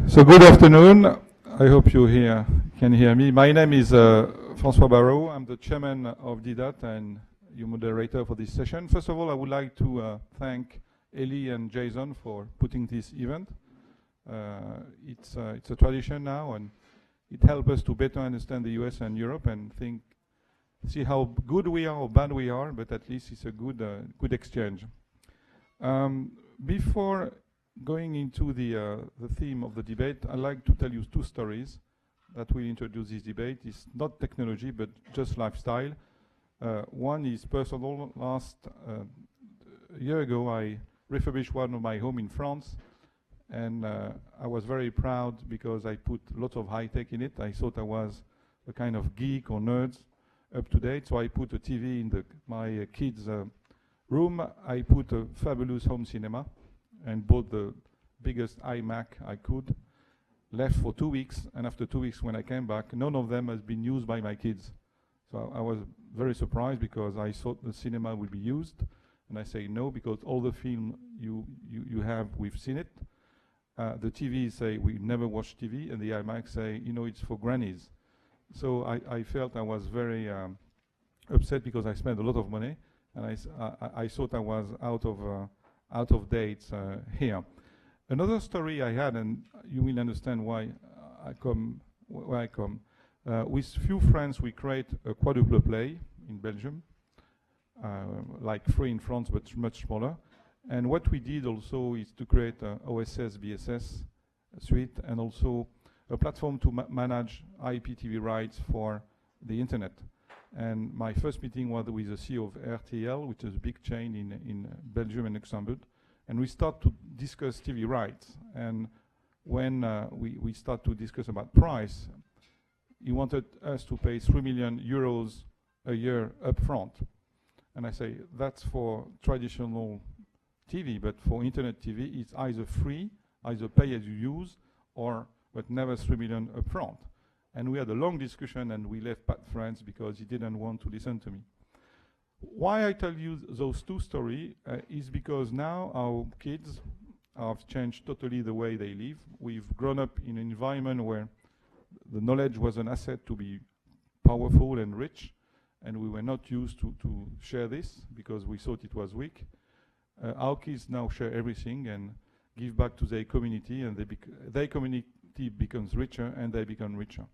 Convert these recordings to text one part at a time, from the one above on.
So good afternoon. I hope you can hear me. My name is François Barrault. I'm the chairman of IDATE and your moderator for this session. First of all, I would like to thank Ellie and Jason for putting this event. It's a tradition now, and it helps us to better understand the US and Europe and see how good we are or bad we are, but at least it's a good exchange. Before going into the theme of the debate, I'd like to tell you two stories that will introduce this debate. It's not technology, but just lifestyle. One is personal. Last year ago, I refurbished one of my home in France, and I was very proud because I put lots of high tech in it. I thought I was a kind of geek or nerd, up to date. So I put a TV in my kids' room. I put a fabulous home cinema, and bought the biggest iMac I could. Left for 2 weeks, and after 2 weeks, when I came back, none of them has been used by my kids. So I was very surprised because I thought the cinema would be used, and I say no because all the film you have, we've seen it. The TV say we never watch TV, and the iMac say it's for grannies. So I felt I was very upset because I spent a lot of money, and I thought I was out of date here. Another story I had, and you will understand why where I come. With few friends, we create a quadruple play in Belgium, like 3 in France, but much smaller. And what we did also is to create a OSS, BSS suite, and also a platform to manage IPTV rights for the internet. And my first meeting was with the CEO of RTL, which is a big chain in Belgium and Luxembourg. And we start to discuss TV rights. And when we start to discuss about price, he wanted us to pay 3 million euros a year up front. And I say, that's for traditional TV, but for internet TV, it's either free, either pay as you use, but never 3 million up front. And we had a long discussion, and we left bad friends because he didn't want to listen to me. Why I tell you those two stories is because now our kids have changed totally the way they live. We've grown up in an environment where the knowledge was an asset to be powerful and rich, and we were not used to share this because we thought it was weak. Our kids now share everything and give back to their community, and their community becomes richer, and they become richer.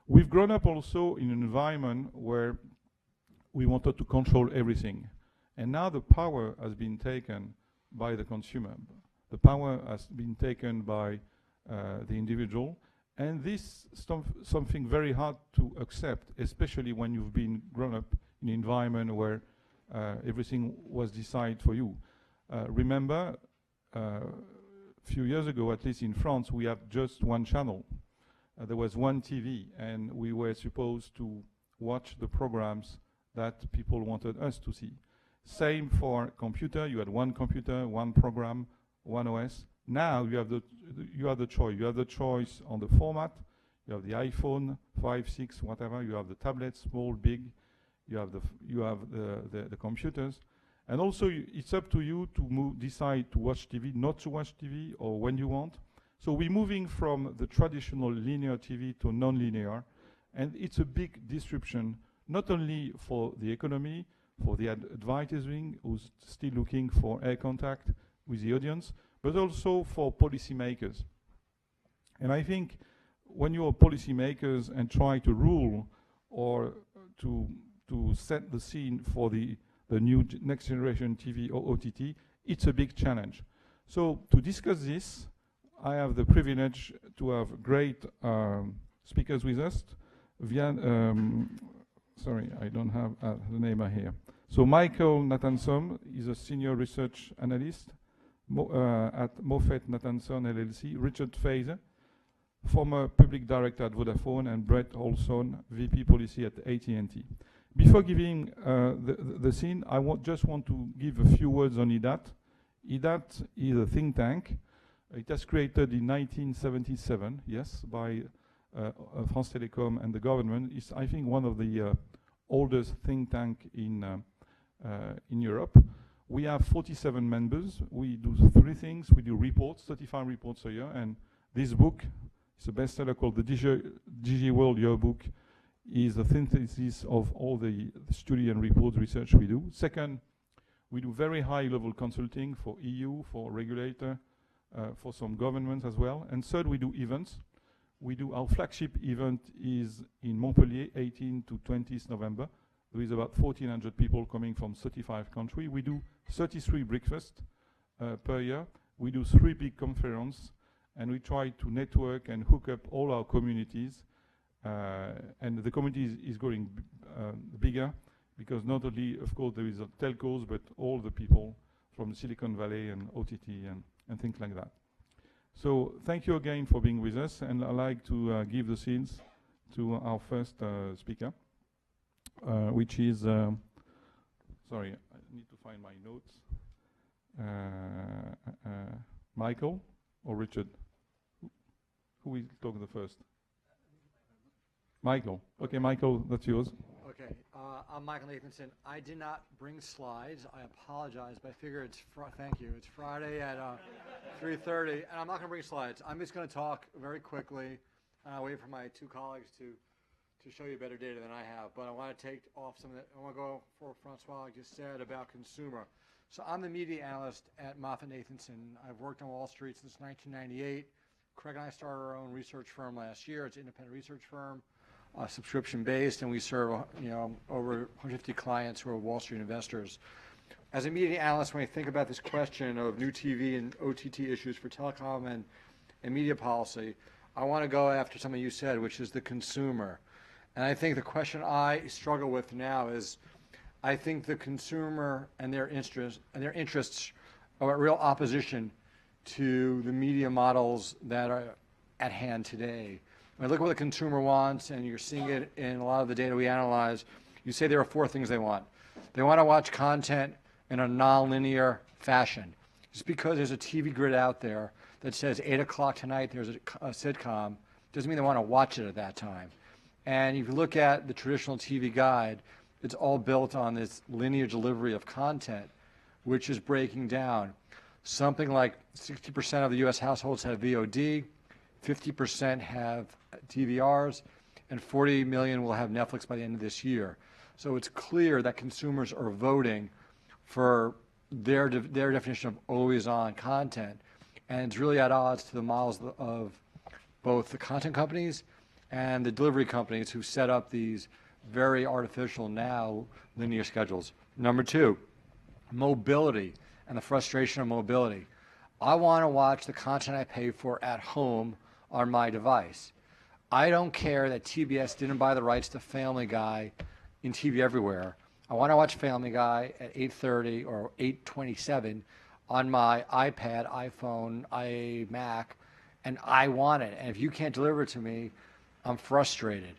We've grown up also in an environment where we wanted to control everything. And now the power has been taken by the consumer. The power has been taken by the individual. And this is something very hard to accept, especially when you've been grown up in an environment where everything was decided for you. Remember, a few years ago, at least in France, we had just one channel. There was one TV, and we were supposed to watch the programs that people wanted us to see. Same for computer. You had one computer, one program, one OS. Now you have the choice. You have the choice on the format. You have the iPhone 5, 6, whatever. You have the tablets, small, big. You have the computers. And also it's up to you to decide to watch TV, not to watch TV, or when you want. So we're moving from the traditional linear TV to non-linear, and it's a big disruption, not only for the economy, for the advertising, who's still looking for eye contact with the audience, but also for policymakers. And I think when you are policymakers and try to rule or to set the scene for the new next generation TV or OTT, it's a big challenge. So to discuss this, I have the privilege to have great speakers with us. Sorry, I don't have the name here. So Michael Nathanson is a senior research analyst at MoffettNathanson LLC. Richard Feasey, former public director at Vodafone, and Brent Olson, VP policy at AT&T. Before giving the scene, I just want to give a few words on IDATE. IDATE is a think tank. It was created in 1977, yes, by France Telecom and the government, is I think one of the oldest think tank in Europe. We have 47 members. We do 3 things. We do reports, 35 reports a year, and this book is a bestseller called the Digi World Yearbook, is a synthesis of all the study and reports research we do. Second, we do very high-level consulting for EU, for regulator, for some governments as well. And third, we do events. We do our flagship event is in Montpellier, 18 to 20th November. There is about 1,400 people coming from 35 countries. We do 33 breakfasts per year. We do 3 big conferences, and we try to network and hook up all our communities. And the community is growing bigger because not only, of course, there is telcos, but all the people from Silicon Valley and OTT and things like that. So thank you again for being with us, and I'd like to give the scenes to our first speaker, which is, sorry, I need to find my notes. Michael or Richard? Who will talk the first? Michael. Okay, Michael, that's yours. Okay, I'm Michael Nathanson. I did not bring slides. I apologize, but I figure it's thank you. It's Friday at 3:30, and I'm not going to bring slides. I'm just going to talk very quickly, and I'll wait for my 2 colleagues to show you better data than I have. But I want to take off some of that. I want to go for François just said about consumer. So I'm the media analyst at MoffettNathanson. I've worked on Wall Street since 1998. Craig and I started our own research firm last year. It's an independent research firm. Subscription-based, and we serve over 150 clients who are Wall Street investors. As a media analyst, when I think about this question of new TV and OTT issues for telecom and media policy, I want to go after something you said, which is the consumer. And I think the question I struggle with now is, I think the consumer and their interests are at real opposition to the media models that are at hand today. When I look at what the consumer wants, and you're seeing it in a lot of the data we analyze, you say there are 4 things they want. They want to watch content in a non-linear fashion. Just because there's a TV grid out there that says 8 o'clock tonight there's a sitcom, doesn't mean they want to watch it at that time. And if you look at the traditional TV guide, it's all built on this linear delivery of content, which is breaking down. Something like 60% of the US households have VOD, 50% have DVRs, and 40 million will have Netflix by the end of this year. So it's clear that consumers are voting for their definition of always-on content, and it's really at odds to the models of both the content companies and the delivery companies who set up these very artificial now linear schedules. Number 2, mobility and the frustration of mobility. I want to watch the content I pay for at home on my device. I don't care that TBS didn't buy the rights to Family Guy in TV Everywhere. I want to watch Family Guy at 8:30 or 8:27 on my iPad, iPhone, iMac, and I want it. And if you can't deliver it to me, I'm frustrated.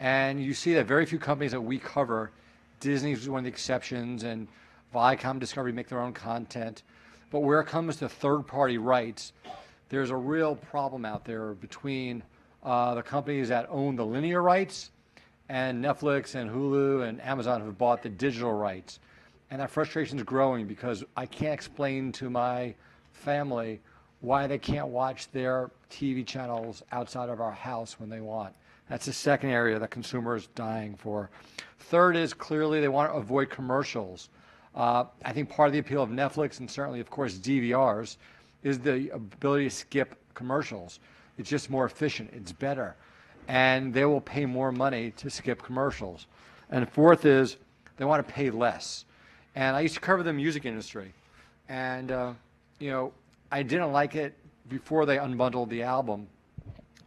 And you see that very few companies that we cover, Disney's one of the exceptions, and Viacom, Discovery make their own content. But where it comes to third-party rights, there's a real problem out there between the companies that own the linear rights and Netflix and Hulu and Amazon who have bought the digital rights. And that frustration is growing because I can't explain to my family why they can't watch their TV channels outside of our house when they want. That's the second area that consumers are dying for. Third is clearly they want to avoid commercials. I think part of the appeal of Netflix and certainly, of course, DVRs is the ability to skip commercials. It's just more efficient. It's better. And they will pay more money to skip commercials. And fourth is they want to pay less. And I used to cover the music industry. And, I didn't like it before they unbundled the album.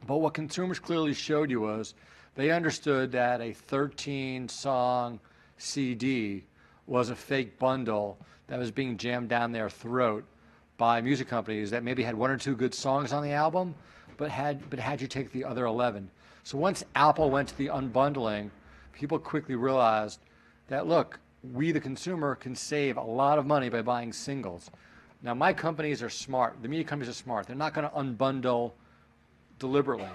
But what consumers clearly showed you was they understood that a 13-song CD was a fake bundle that was being jammed down their throat by music companies that maybe had 1 or 2 good songs on the album, but had you take the other 11. So once Apple went to the unbundling, people quickly realized that, look, we, the consumer, can save a lot of money by buying singles. Now, my companies are smart. The media companies are smart. They're not going to unbundle deliberately.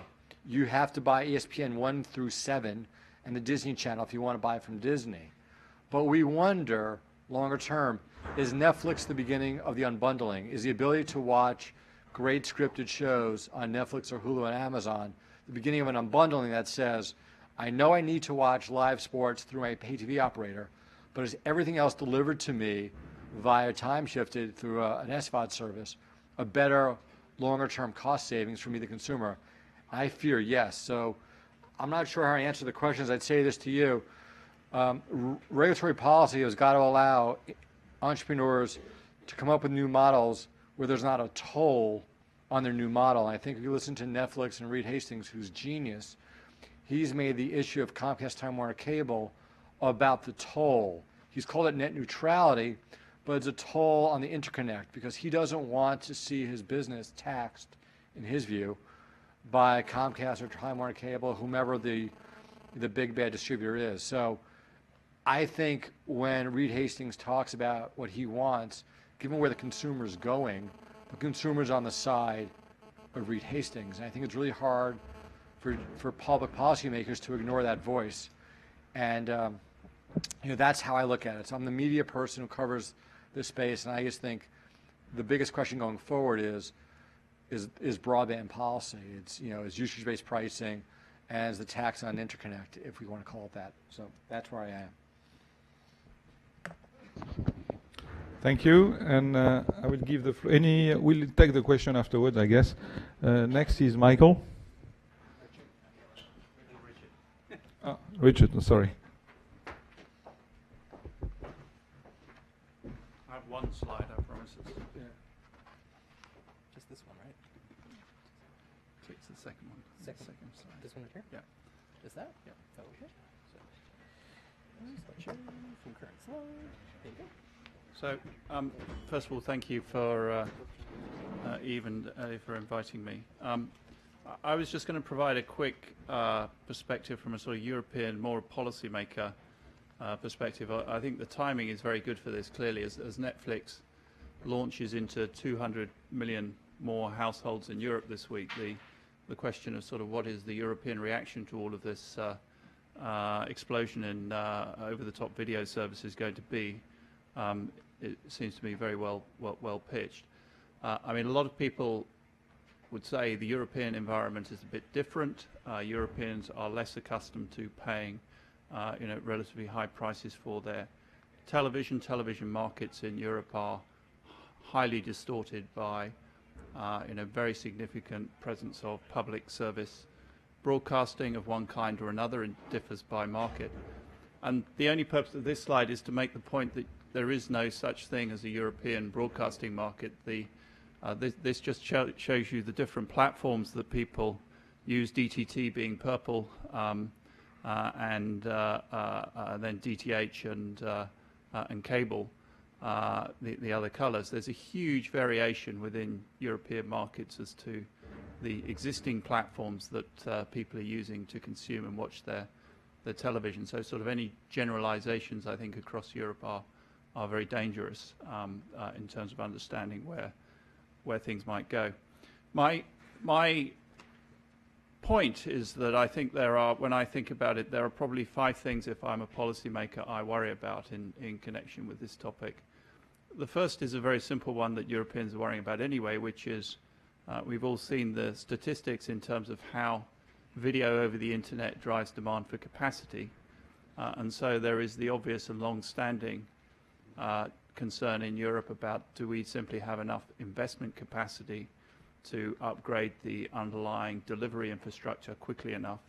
You have to buy ESPN 1 through 7 and the Disney Channel if you want to buy it from Disney. But we wonder, longer term, is Netflix the beginning of the unbundling? Is the ability to watch great scripted shows on Netflix or Hulu and Amazon the beginning of an unbundling that says, I know I need to watch live sports through my pay TV operator, but is everything else delivered to me via time shifted through an SVOD service a better longer-term cost savings for me, the consumer? I fear yes. So I'm not sure how to answer the questions. I'd say this to you. Regulatory policy has got to allow entrepreneurs to come up with new models where there's not a toll on their new model. And I think if you listen to Netflix and Reed Hastings, who's genius, he's made the issue of Comcast Time Warner Cable about the toll. He's called it net neutrality, but it's a toll on the interconnect because he doesn't want to see his business taxed, in his view, by Comcast or Time Warner Cable, whomever the big bad distributor is. So I think when Reed Hastings talks about what he wants, given where the consumer's going, the consumer's on the side of Reed Hastings. And I think it's really hard for public policymakers to ignore that voice. And that's how I look at it. So I'm the media person who covers this space, and I just think the biggest question going forward is broadband policy. It's is usage-based pricing, and is the tax on interconnect, if we want to call it that. So that's where I am. Thank you, and I will give the floor. We'll take the question afterwards, I guess. Next is Michael. Richard, sorry. I have one slide, I promise. Yeah. Just this one, right? It's the second one. Second slide. This one right here? Yeah. Is that? Yeah. Oh, okay. So, from current slide. There you go. So, first of all, thank you for Eve and Ellie for inviting me. I was just going to provide a quick perspective from a sort of European, more policymaker perspective. I think the timing is very good for this, clearly, as Netflix launches into 200 million more households in Europe this week. The question of sort of what is the European reaction to all of this explosion in over-the-top video services going to be, it seems to me very well pitched. I mean, a lot of people would say the European environment is a bit different. Europeans are less accustomed to paying relatively high prices for their television. Television markets in Europe are highly distorted by very significant presence of public service broadcasting of one kind or another, and differs by market. And the only purpose of this slide is to make the point that there is no such thing as a European broadcasting market. This just shows you the different platforms that people use, DTT being purple, and then DTH and cable, the other colors. There's a huge variation within European markets as to the existing platforms that people are using to consume and watch their television. So sort of any generalizations, I think, across Europe are very dangerous in terms of understanding where things might go. My point is that I think when I think about it, there are probably 5 things, if I'm a policymaker, I worry about in connection with this topic. The first is a very simple one that Europeans are worrying about anyway, which is we've all seen the statistics in terms of how video over the internet drives demand for capacity. And so there is the obvious and long-standing concern in Europe about, do we simply have enough investment capacity to upgrade the underlying delivery infrastructure quickly enough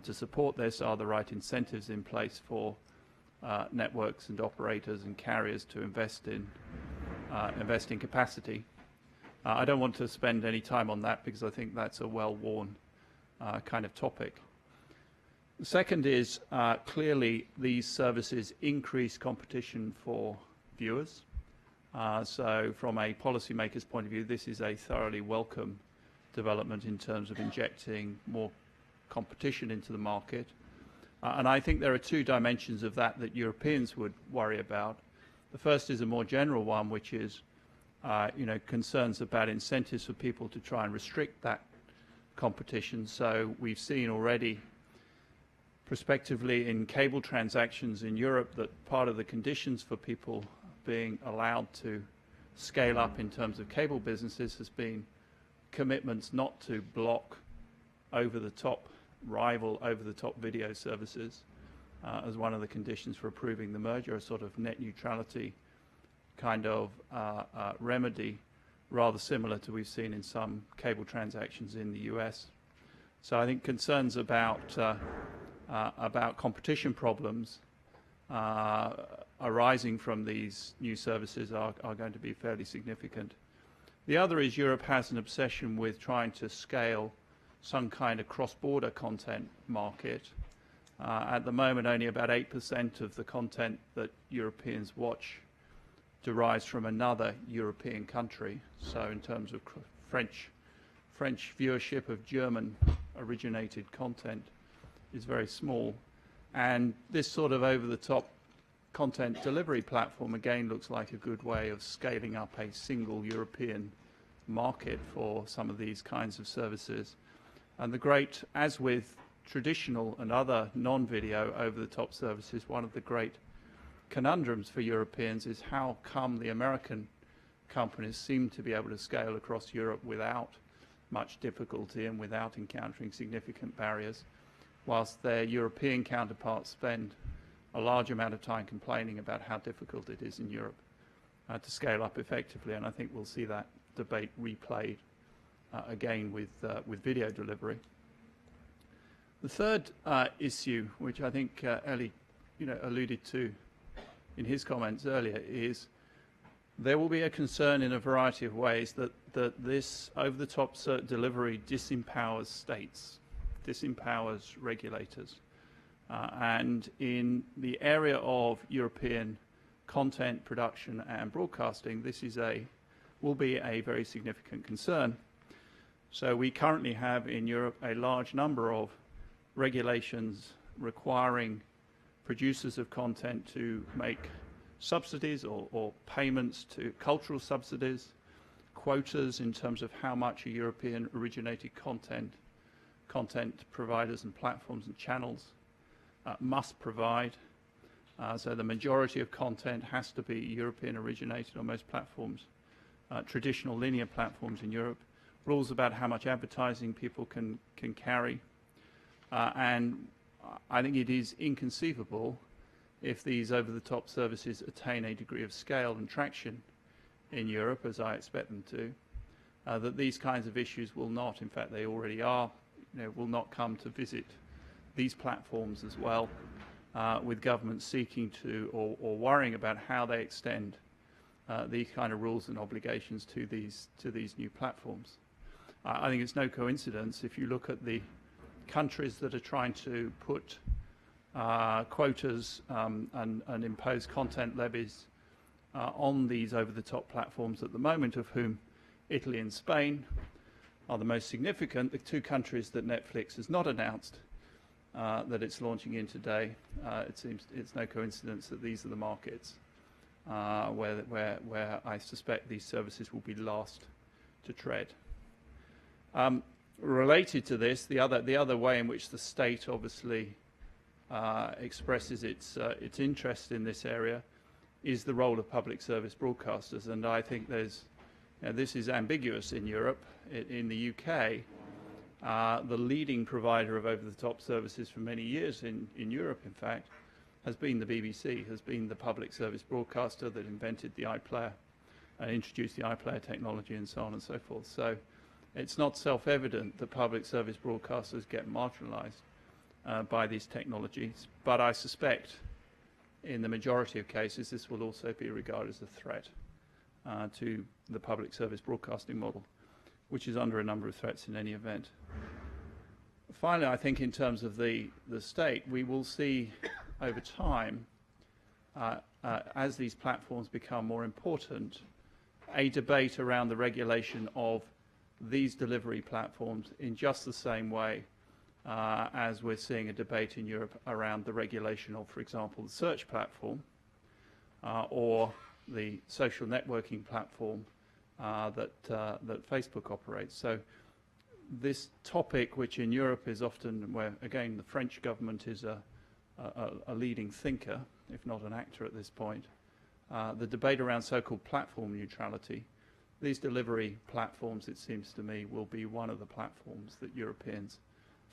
to support this? Are the right incentives in place for networks and operators and carriers to invest in capacity? I don't want to spend any time on that because I think that's a well-worn kind of topic. The second is clearly these services increase competition for viewers. So from a policymaker's point of view, this is a thoroughly welcome development in terms of injecting more competition into the market. And I think there are 2 dimensions of that Europeans would worry about. The first is a more general one, which is concerns about incentives for people to try and restrict that competition. So we've seen already prospectively in cable transactions in Europe that part of the conditions for people being allowed to scale up in terms of cable businesses has been commitments not to block over-the-top, rival over-the-top video services as one of the conditions for approving the merger, a sort of net neutrality kind of remedy, rather similar to we've seen in some cable transactions in the US. So I think concerns about competition problems arising from these new services are going to be fairly significant. The other is Europe has an obsession with trying to scale some kind of cross-border content market. At the moment, only about 8% of the content that Europeans watch derives from another European country. So in terms of French viewership of German-originated content is very small. And this sort of over-the-top content delivery platform, again, looks like a good way of scaling up a single European market for some of these kinds of services. And the great, as with traditional and other non-video over-the-top services, one of the great conundrums for Europeans is how come the American companies seem to be able to scale across Europe without much difficulty and without encountering significant barriers, whilst their European counterparts spend a large amount of time complaining about how difficult it is in Europe to scale up effectively. And I think we'll see that debate replayed again with video delivery. The third issue, which I think Ellie alluded to in his comments earlier, is there will be a concern in a variety of ways that this over-the-top delivery disempowers states, disempowers regulators. And in the area of European content production and broadcasting, this is will be a very significant concern. So we currently have in Europe a large number of regulations requiring producers of content to make subsidies or payments to cultural subsidies, quotas in terms of how much a European originated content providers and platforms and channels must provide. So the majority of content has to be European originated on most platforms, traditional linear platforms in Europe, rules about how much advertising people can carry. And I think it is inconceivable, if these over-the-top services attain a degree of scale and traction in Europe, as I expect them to, that these kinds of issues will not, in fact they already are, will not come to visit these platforms as well, with governments seeking to or worrying about how they extend these kind of rules and obligations to these new platforms. I think it's no coincidence if you look at the countries that are trying to put quotas and impose content levies on these over-the-top platforms at the moment, of whom Italy and Spain are the most significant, the two countries that Netflix has not announced that it's launching in today. It seems it's no coincidence that these are the markets where I suspect these services will be last to tread. Related to this, the other way in which the state obviously expresses its interest in this area is the role of public service broadcasters, and I think this is ambiguous in Europe. In the UK, the leading provider of over-the-top services for many years in Europe, in fact, has been the BBC, has been the public service broadcaster that invented the iPlayer and introduced the iPlayer technology and so on and so forth. So it's not self-evident that public service broadcasters get marginalized by these technologies, but I suspect in the majority of cases this will also be regarded as a threat to the public service broadcasting model, which is under a number of threats in any event. Finally, I think in terms of the state, we will see over time, as these platforms become more important, a debate around the regulation of these delivery platforms in just the same way as we're seeing a debate in Europe around the regulation of, for example, the search platform or the social networking platform that Facebook operates. So this topic, which in Europe is often where, again, the French government is a leading thinker, if not an actor at this point, the debate around so-called platform neutrality. These delivery platforms, it seems to me, will be one of the platforms that Europeans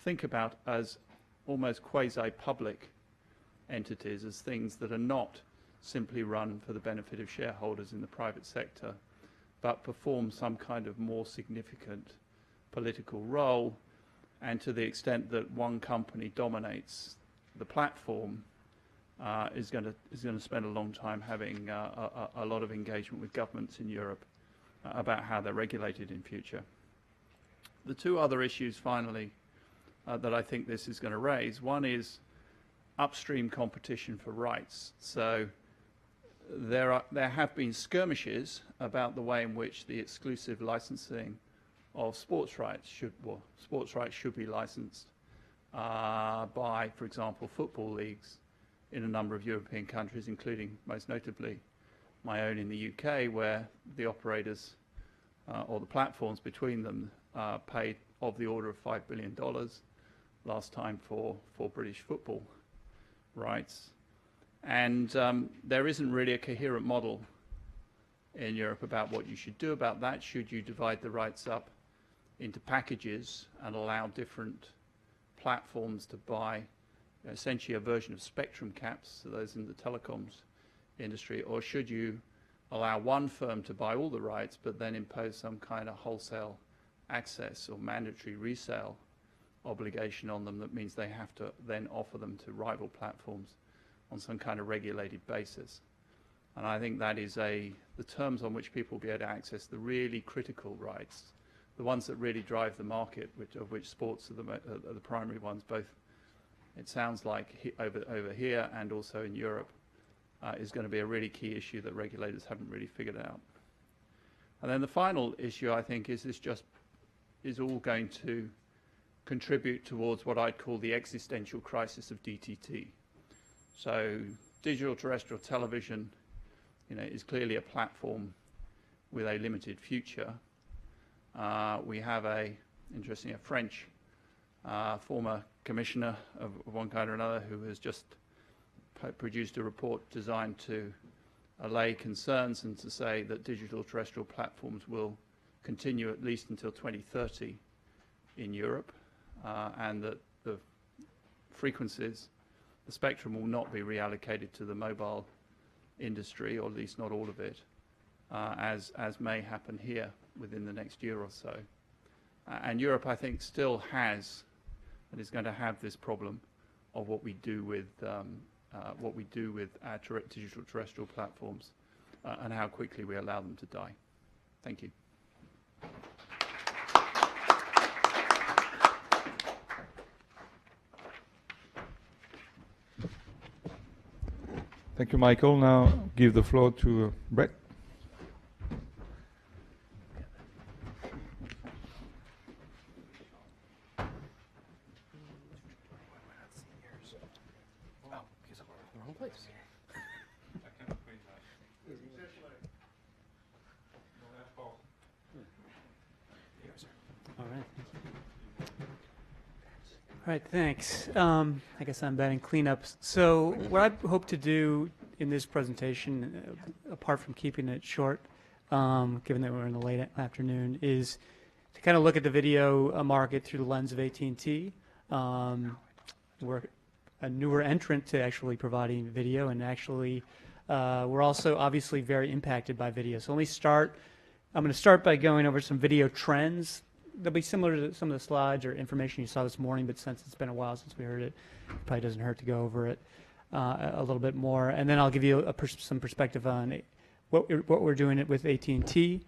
think about as almost quasi-public entities, as things that are not simply run for the benefit of shareholders in the private sector, but perform some kind of more significant political role. And to the extent that one company dominates the platform, is going to spend a long time having a lot of engagement with governments in Europe about how they're regulated in future. The two other issues, finally, that I think this is going to raise. One is upstream competition for rights. So there have been skirmishes about the way in which the exclusive licensing of sports rights should be licensed by, for example, football leagues in a number of European countries, including most notably my own in the UK, where the operators or the platforms between them paid of the order of $5 billion last time for British football rights. And there isn't really a coherent model in Europe about what you should do about that. Should you divide the rights up into packages and allow different platforms to buy essentially a version of spectrum caps, so those in the telecoms industry, or should you allow one firm to buy all the rights but then impose some kind of wholesale access or mandatory resale obligation on them that means they have to then offer them to rival platforms on some kind of regulated basis? And I think that is the terms on which people will be able to access the really critical rights, the ones that really drive the market, of which sports are the primary ones, both, it sounds like, over here and also in Europe, is going to be a really key issue that regulators haven't really figured out. And then the final issue, I think, is this just is all going to contribute towards what I'd call the existential crisis of DTT. So digital terrestrial television, is clearly a platform with a limited future. We have a French former commissioner of one kind or another who has just produced a report designed to allay concerns and to say that digital terrestrial platforms will continue at least until 2030 in Europe, and that the frequencies, the spectrum, will not be reallocated to the mobile industry, or at least not all of it, as may happen here within the next year or so. And Europe, I think, still has and is going to have this problem of what we do with our digital terrestrial platforms and how quickly we allow them to die. Thank you. Thank you, Michael. Now give the floor to Brent. All right, thanks. I guess I'm batting cleanups. So what I hope to do in this presentation, apart from keeping it short, given that we're in the late afternoon, is to kind of look at the video market through the lens of AT&T. We're a newer entrant to actually providing video, and actually we're also obviously very impacted by video. So I'm going to start by going over some video trends. They'll be similar to some of the slides or information you saw this morning, but since it's been a while since we heard it, it probably doesn't hurt to go over it a little bit more. And then I'll give you some perspective on what we're doing with AT&T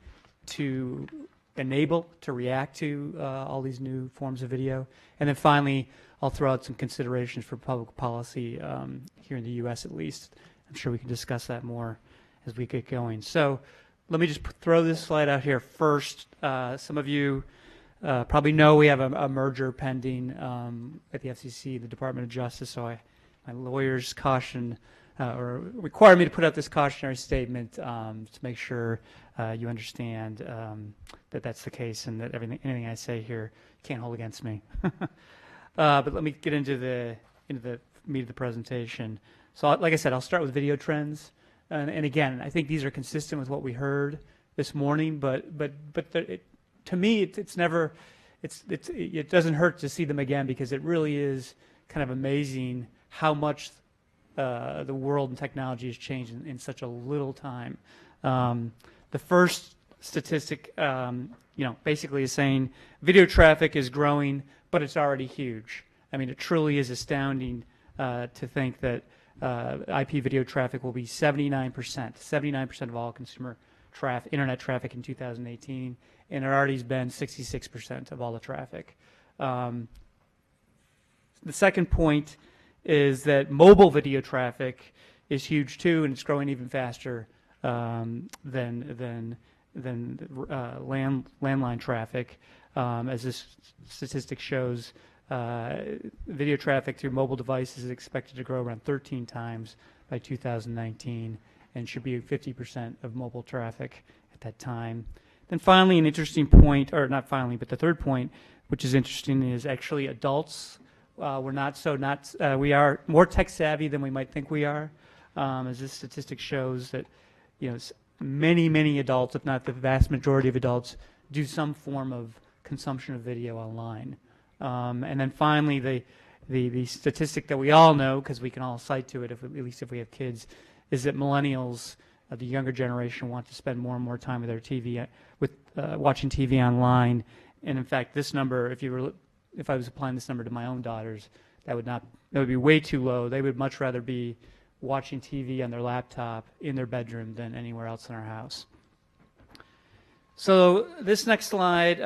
to enable, to react to all these new forms of video. And then finally, I'll throw out some considerations for public policy here in the U.S. at least. I'm sure we can discuss that more as we get going. So let me just throw this slide out here first. Some of you probably know we have a merger pending at the FCC, the Department of Justice, so my lawyers caution or require me to put out this cautionary statement to make sure you understand that that's the case and that anything I say here can't hold against me. But let me get into the meat of the presentation. So, like I said, I'll start with video trends, and again, I think these are consistent with what we heard this morning. But to me, it doesn't hurt to see them again, because it really is kind of amazing how much the world and technology has changed in such a little time. The first statistic, basically is saying video traffic is growing, but it's already huge. I mean, it truly is astounding to think that IP video traffic will be 79% of all consumer internet traffic in 2018, and it already has been 66% of all the traffic. The second point is that mobile video traffic is huge too, and it's growing even faster than landline traffic. As this statistic shows, video traffic through mobile devices is expected to grow around 13 times by 2019, and should be 50% of mobile traffic at that time. Then finally, an interesting point, or not finally, but the third point, which is interesting, is actually adults. We are more tech savvy than we might think we are, as this statistic shows that, many adults, if not the vast majority of adults, do some form of consumption of video online. And then finally, the statistic that we all know, because we can all cite to it, at least if we have kids, is that millennials, the younger generation, want to spend more and more time with their TV, watching TV online. And in fact, this number, if I was applying this number to my own daughters, that would be way too low. They would much rather be watching TV on their laptop in their bedroom than anywhere else in our house. So this next slide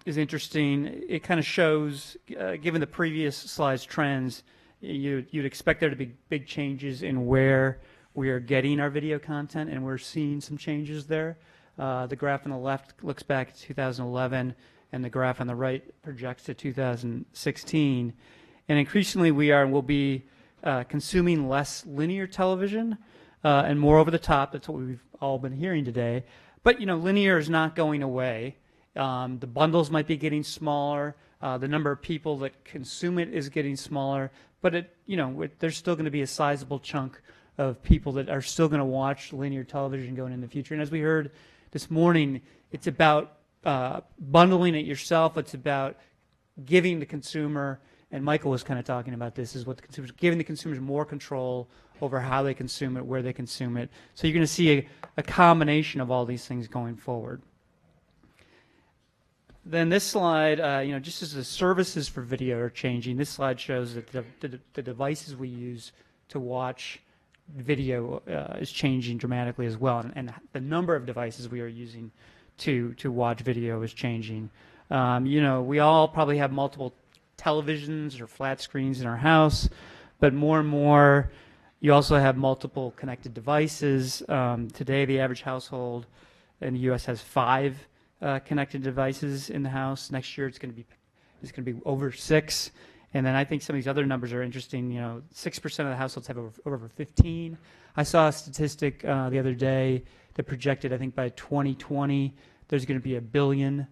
is interesting. It kind of shows, given the previous slide's trends, you'd expect there to be big changes in where we are getting our video content, and we're seeing some changes there. The graph on the left looks back to 2011, and the graph on the right projects to 2016. And increasingly we are and will be consuming less linear television and more over the top. That's what we've all been hearing today. But linear is not going away. The bundles might be getting smaller. The number of people that consume it is getting smaller. But there's still going to be a sizable chunk of people that are still going to watch linear television going in the future. And as we heard this morning, it's about bundling it yourself. It's about giving the consumer, and Michael was kind of talking about this, is what the consumers, giving the consumers more control over how they consume it, where they consume it. So you're going to see a combination of all these things going forward. Then this slide, just as the services for video are changing, this slide shows that the devices we use to watch video is changing dramatically as well, and the number of devices we are using to watch video is changing. We all probably have multiple televisions or flat screens in our house, but more and more you also have multiple connected devices. Today the average household in the U.S. has 5 connected devices in the house. Next year it's going to be over 6. And then I think some of these other numbers are interesting. 6% of the households have over 15. I saw a statistic the other day that projected, I think by 2020, there's going to be 1 billion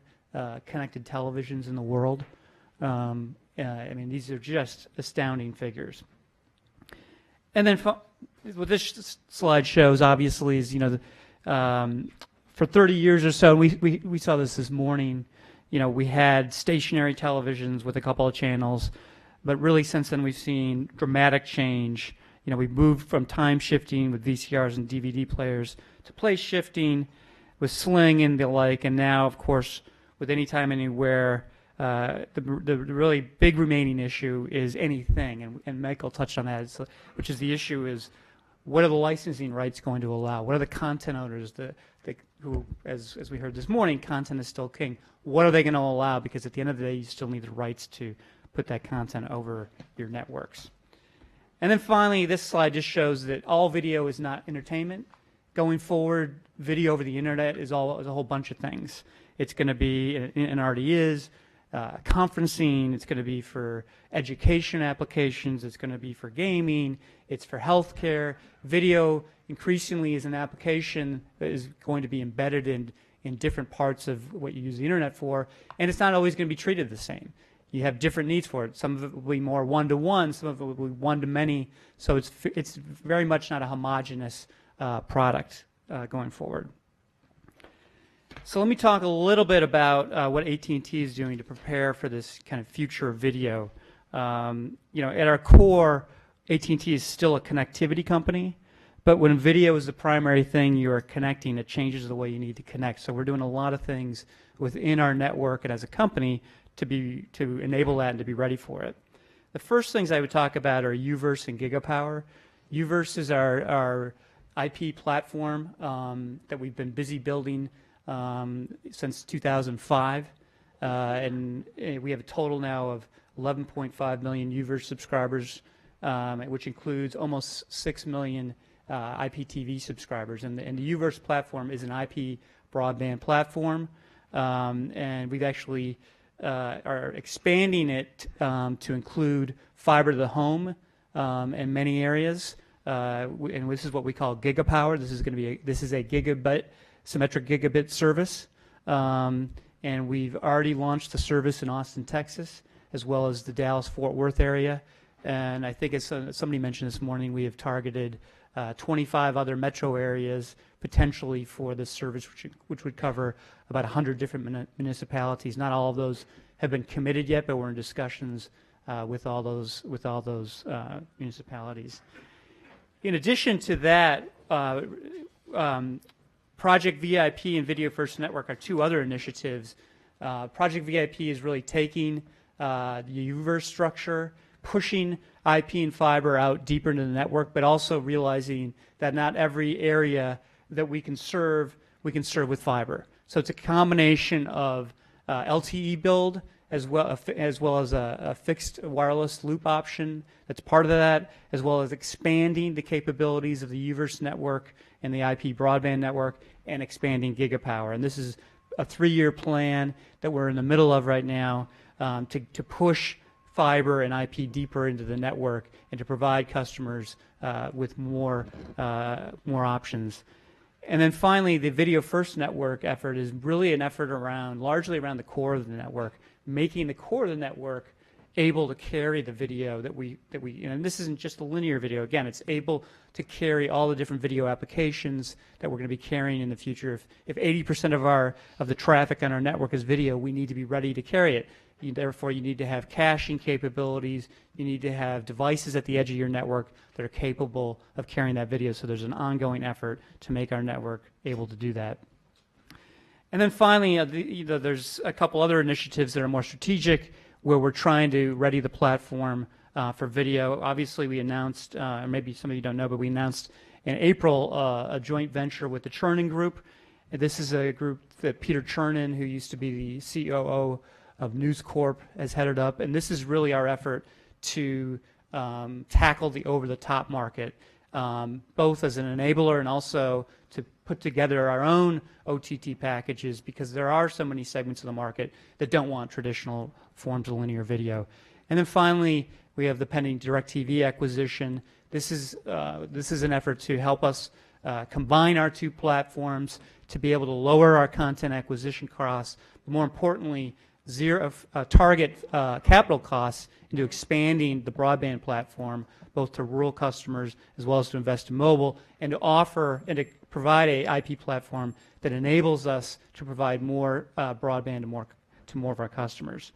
connected televisions in the world. These are just astounding figures. And then what this slide shows, obviously, is for 30 years or so, we saw this morning. We had stationary televisions with a couple of channels. But really, since then, we've seen dramatic change. We've moved from time shifting with VCRs and DVD players to place shifting with Sling and the like, and now, of course, with Anytime, Anywhere. The really big remaining issue is anything, and Michael touched on that, which is the issue is, what are the licensing rights going to allow? What are the content owners who, as we heard this morning, content is still king. What are they going to allow? Because at the end of the day, you still need the rights to put that content over your networks. And then finally, this slide just shows that all video is not entertainment. Going forward, video over the internet is a whole bunch of things. It's going to be, and already is, conferencing, it's going to be for education applications, it's going to be for gaming, it's for healthcare. Video increasingly is an application that is going to be embedded in different parts of what you use the internet for, and it's not always going to be treated the same. You have different needs for it. Some of it will be more one-to-one, some of it will be one-to-many, so it's very much not a homogeneous product going forward. So let me talk a little bit about what AT&T is doing to prepare for this kind of future of video. At our core, AT&T is still a connectivity company, but when video is the primary thing you are connecting, it changes the way you need to connect. So we're doing a lot of things within our network and as a company to enable that and to be ready for it. The first things I would talk about are UVerse and Gigapower. UVerse is our IP platform that we've been busy building since 2005, and we have a total now of 11.5 million UVerse subscribers, which includes almost 6 million IPTV subscribers. And the UVerse platform is an IP broadband platform, and we've actually are expanding it to include fiber to the home in many areas, and this is what we call Gigapower. This is a gigabit, symmetric gigabit service, and we've already launched the service in Austin, Texas, as well as the Dallas-Fort Worth area. And I think, as somebody mentioned this morning, we have targeted 25 other metro areas potentially for this service, which would cover about 100 different municipalities. Not all of those have been committed yet, but we're in discussions with all those municipalities. In addition to that, Project VIP and Video First Network are two other initiatives. Project VIP is really taking the UVerse structure, pushing IP and fiber out deeper into the network, but also realizing that not every area that we can serve with fiber. So it's a combination of LTE build as well as a fixed wireless loop option that's part of that, as well as expanding the capabilities of the UVerse network and the IP broadband network and expanding Gigapower. And this is a 3-year plan that we're in the middle of right now to push fiber and IP deeper into the network and to provide customers with more options. And then finally, the Video First Network effort is really an effort largely around the core of the network, making the core of the network able to carry the video that we and this isn't just the linear video. Again, it's able to carry all the different video applications that we're going to be carrying in the future. If 80% of the traffic on our network is video, we need to be ready to carry it. Therefore, you need to have caching capabilities. You need to have devices at the edge of your network that are capable of carrying that video. So there's an ongoing effort to make our network able to do that. And then finally, there's a couple other initiatives that are more strategic where we're trying to ready the platform for video. Obviously, we announced, or maybe some of you don't know, but we announced in April a joint venture with the Chernin Group. And this is a group that Peter Chernin, who used to be the COO of News Corp, has headed up. And this is really our effort to tackle the over-the-top market, both as an enabler and also to put together our own OTT packages, because there are so many segments of the market that don't want traditional forms of linear video. And then finally, we have the pending DirecTV acquisition. This is an effort to help us combine our two platforms to be able to lower our content acquisition costs, but more importantly, target capital costs into expanding the broadband platform, both to rural customers as well as to invest in mobile, and to offer and to provide a IP platform that enables us to provide more broadband to more of our customers.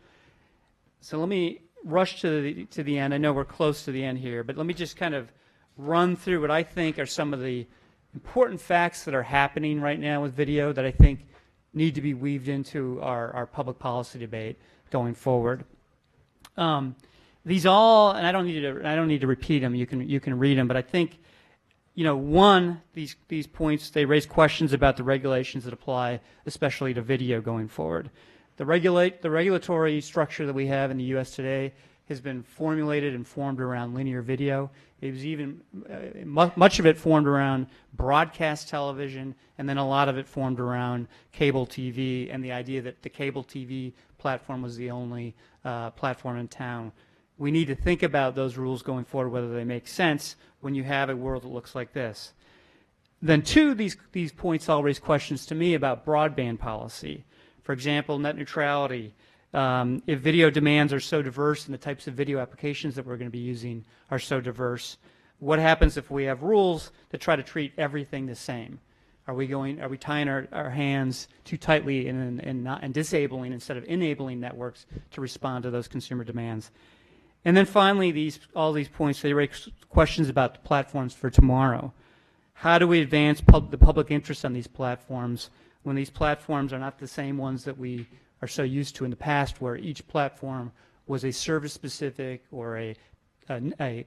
So let me rush to the end. I know we're close to the end here, but let me just kind of run through what I think are some of the important facts that are happening right now with video that I think need to be weaved into our public policy debate going forward. These all, and I don't need to repeat them. You can read them, but I think, one, these points, they raise questions about the regulations that apply, especially to video going forward. The regulatory structure that we have in the U.S. today has been formulated and formed around linear video. It was even much of it formed around broadcast television, and then a lot of it formed around cable TV, and the idea that the cable TV platform was the only platform in town. We need to think about those rules going forward, whether they make sense when you have a world that looks like this. Then two, these points all raise questions to me about broadband policy. For example, net neutrality. If video demands are so diverse and the types of video applications that we're going to be using are so diverse, what happens if we have rules that try to treat everything the same? Are we tying our hands too tightly and disabling instead of enabling networks to respond to those consumer demands? And then finally, all these points, they raise questions about the platforms for tomorrow. How do we advance the public interest on these platforms when these platforms are not the same ones that we are so used to in the past, where each platform was a service-specific or a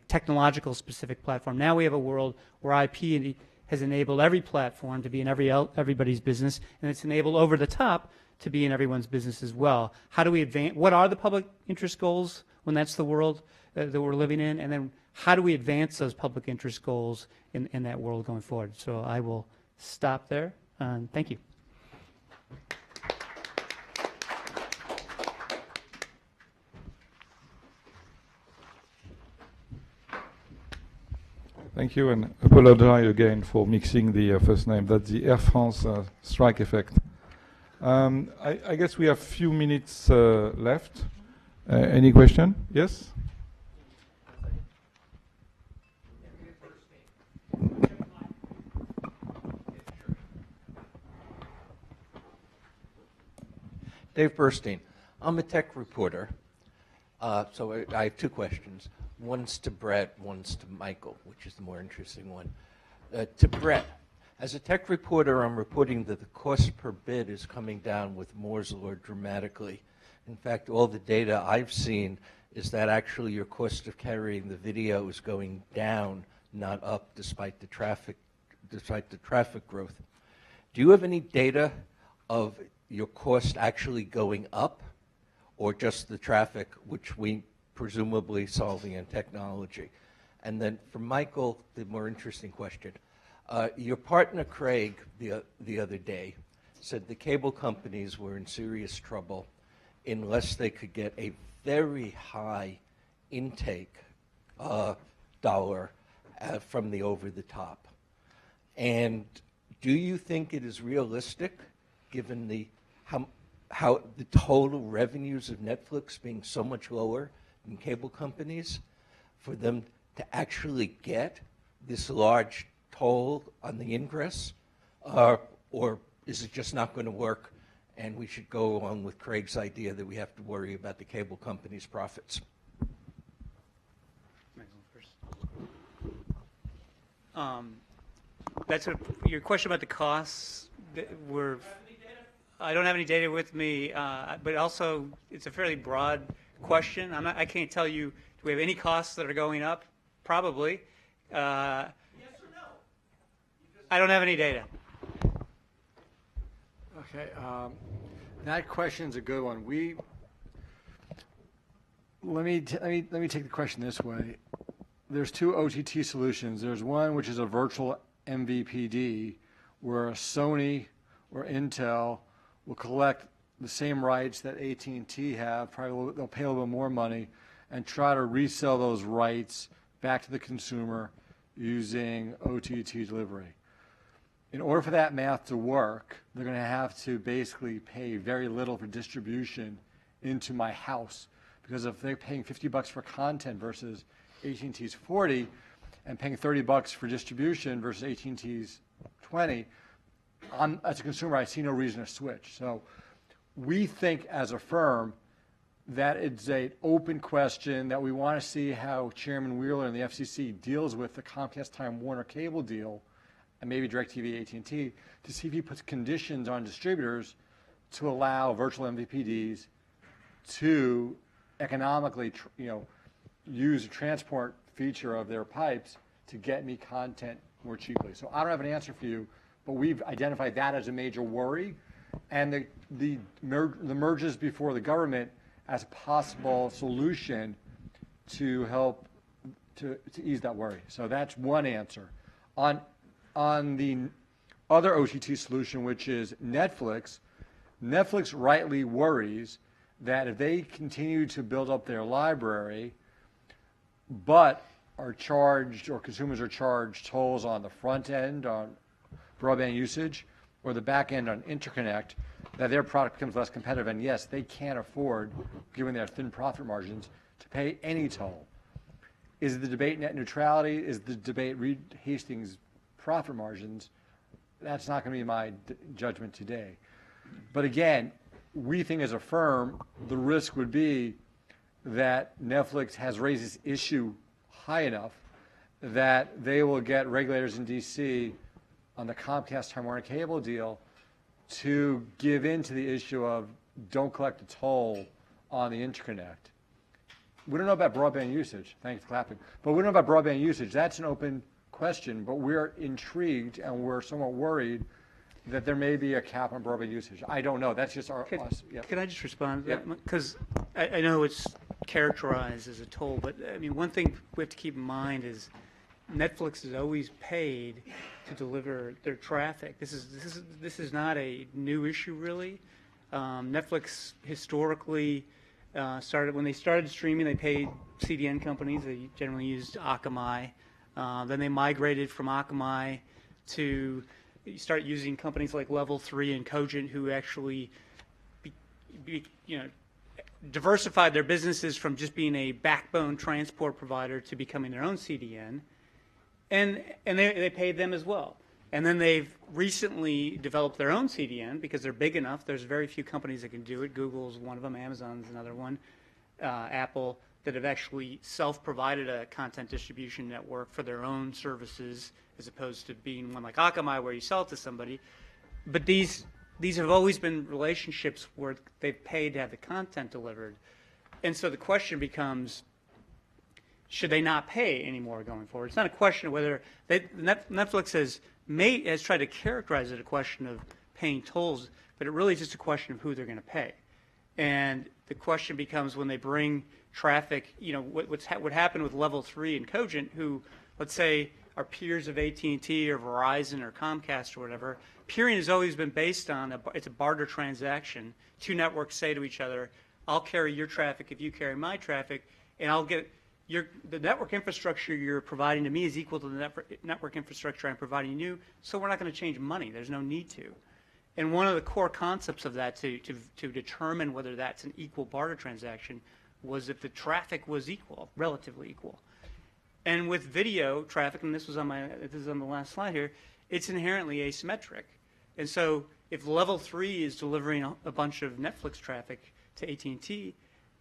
technological-specific platform? Now we have a world where IP has enabled every platform to be in everybody's business, and it's enabled over the top to be in everyone's business as well. How do we advance? What are the public interest goals when that's the world that we're living in? And then how do we advance those public interest goals in that world going forward? So I will stop there. Thank you. Thank you, and apologize again for mixing the first name. That's the Air France strike effect. I guess we have a few minutes left. Any question? Yes? Dave Burstein. I'm a tech reporter, so I have two questions. One's to Brett, one's to Michael, which is the more interesting one. To Brett, as a tech reporter, I'm reporting that the cost per bit is coming down with Moore's Law dramatically. In fact, all the data I've seen is that actually your cost of carrying the video is going down, not up, despite the traffic growth. Do you have any data of your cost actually going up, or just the traffic, which we presumably solving in technology? And then for Michael, the more interesting question. Your partner Craig the other day said the cable companies were in serious trouble unless they could get a very high intake dollar from the over-the-top. And do you think it is realistic, given the how the total revenues of Netflix being so much lower than cable companies, for them to actually get this large toll on the ingress? Or is it just not going to work, and we should go along with Craig's idea that we have to worry about the cable companies' profits? That's your question about the costs. I don't have any data with me, but also it's a fairly broad question. I can't tell you, do we have any costs that are going up? Probably. Yes or no? I don't have any data. Okay, that question's a good one. Let me take the question this way. There's two OTT solutions. There's one which is a virtual MVPD, where a Sony or Intel will collect the same rights that AT&T have. Probably they'll pay a little bit more money and try to resell those rights back to the consumer using OTT delivery. In order for that math to work, they're going to have to basically pay very little for distribution into my house, because if they're paying $50 for content versus AT&T's 40, and paying $30 for distribution versus AT&T's 20, as a consumer, I see no reason to switch. So we think as a firm that it's an open question that we want to see how Chairman Wheeler and the FCC deals with the Comcast Time Warner cable deal, and maybe DirecTV, AT&T, to see if he puts conditions on distributors to allow virtual MVPDs to economically, use a transport feature of their pipes to get me content more cheaply. So I don't have an answer for you, but we've identified that as a major worry, and the merges before the government as a possible solution to help to ease that worry. So that's one answer. On the other OTT solution, which is Netflix rightly worries that if they continue to build up their library, but are charged, or consumers are charged tolls on the front end on broadband usage, or the back end on interconnect, that their product becomes less competitive. And yes, they can't afford, given their thin profit margins, to pay any toll. Is the debate net neutrality? Is the debate Reed Hastings profit margins? That's not going to be my judgment today. But again, we think as a firm, the risk would be that Netflix has raised this issue high enough that they will get regulators in D.C. on the Comcast Time Warner Cable deal to give in to the issue of don't collect a toll on the interconnect. We don't know about broadband usage. Thanks for clapping. But we don't know about broadband usage. That's an open question, but we're intrigued and we're somewhat worried that there may be a cap on broadband usage. I don't know. That's just us. Yep. Can I just respond to Yep. that? Because I know it's characterized as a toll, but I mean, one thing we have to keep in mind is Netflix has always paid to deliver their traffic. This is not a new issue, really. Netflix historically started, when they started streaming, they paid CDN companies. They generally used Akamai. Then they migrated from Akamai to start using companies like Level 3 and Cogent, who actually diversified their businesses from just being a backbone transport provider to becoming their own CDN. And they paid them as well. And then they've recently developed their own CDN because they're big enough. There's very few companies that can do it. Google's one of them, Amazon's another one, Apple, that have actually self-provided a content distribution network for their own services, as opposed to being one like Akamai where you sell it to somebody. But these have always been relationships where they've paid to have the content delivered. And so the question becomes, should they not pay anymore going forward? It's not a question of whether Netflix has tried to characterize it a question of paying tolls, but it really is just a question of who they're going to pay. And the question becomes when they bring traffic, what happened with Level 3 and Cogent, who, let's say, are peers of AT&T or Verizon or Comcast or whatever. Peering has always been based on it's a barter transaction. Two networks say to each other, I'll carry your traffic if you carry my traffic, and I'll get the network infrastructure you're providing to me is equal to the network infrastructure I'm providing you, so we're not going to change money. There's no need to. And one of the core concepts of that to determine whether that's an equal barter transaction was if the traffic was equal, relatively equal. And with video traffic, and this is on the last slide here, it's inherently asymmetric. And so if Level 3 is delivering a bunch of Netflix traffic to AT&T,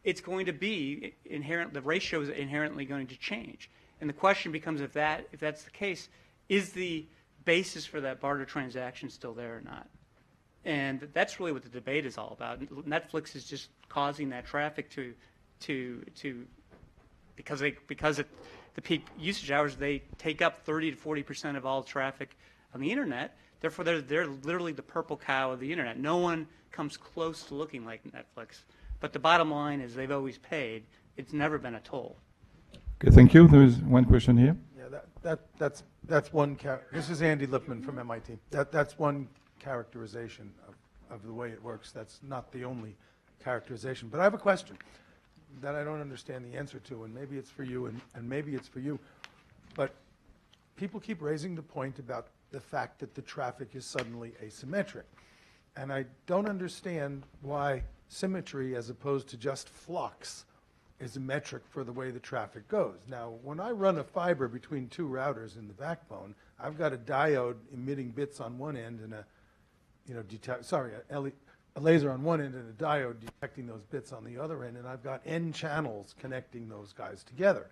it's going to be the ratio is inherently going to change. And the question becomes, if that's the case, is the basis for that barter transaction still there or not? And that's really what the debate is all about. Netflix is just causing that traffic because at the peak usage hours, they take up 30 to 40% of all traffic on the internet. Therefore, they're literally the purple cow of the internet. No one comes close to looking like Netflix. But the bottom line is they've always paid. It's never been a toll. Okay, thank you. There is one question here. Yeah, that's one. This is Andy Lipman from MIT. That's one characterization of the way it works. That's not the only characterization. But I have a question that I don't understand the answer to, and maybe it's for you, and maybe it's for you. But people keep raising the point about the fact that the traffic is suddenly asymmetric. And I don't understand why symmetry, as opposed to just flux, is a metric for the way the traffic goes. Now, when I run a fiber between two routers in the backbone, I've got a diode emitting bits on one end and a laser on one end and a diode detecting those bits on the other end, and I've got N channels connecting those guys together.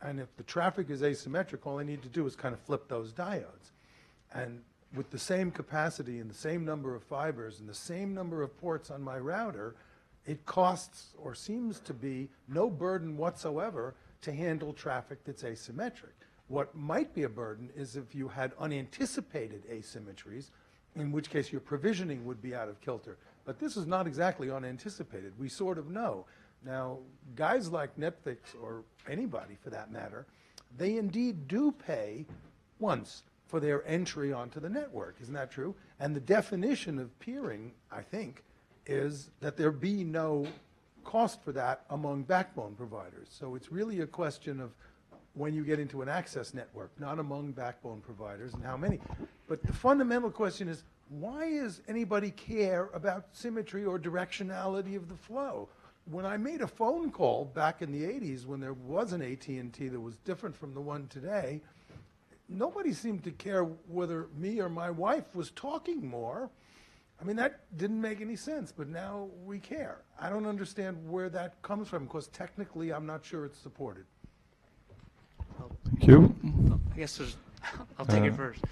And if the traffic is asymmetric, all I need to do is kind of flip those diodes. And with the same capacity and the same number of fibers and the same number of ports on my router, it costs, or seems to be, no burden whatsoever to handle traffic that's asymmetric. What might be a burden is if you had unanticipated asymmetries, in which case your provisioning would be out of kilter. But this is not exactly unanticipated. We sort of know. Now, guys like Netflix, or anybody for that matter, they indeed do pay once for their entry onto the network. Isn't that true? And the definition of peering, I think, is that there be no cost for that among backbone providers. So it's really a question of when you get into an access network, not among backbone providers and how many. But the fundamental question is, why does anybody care about symmetry or directionality of the flow? When I made a phone call back in the 80s when there was an AT&T that was different from the one today, nobody seemed to care whether me or my wife was talking more. I mean, that didn't make any sense, but now we care. I don't understand where that comes from, because technically I'm not sure it's supported. Thank you. I guess I'll take it first.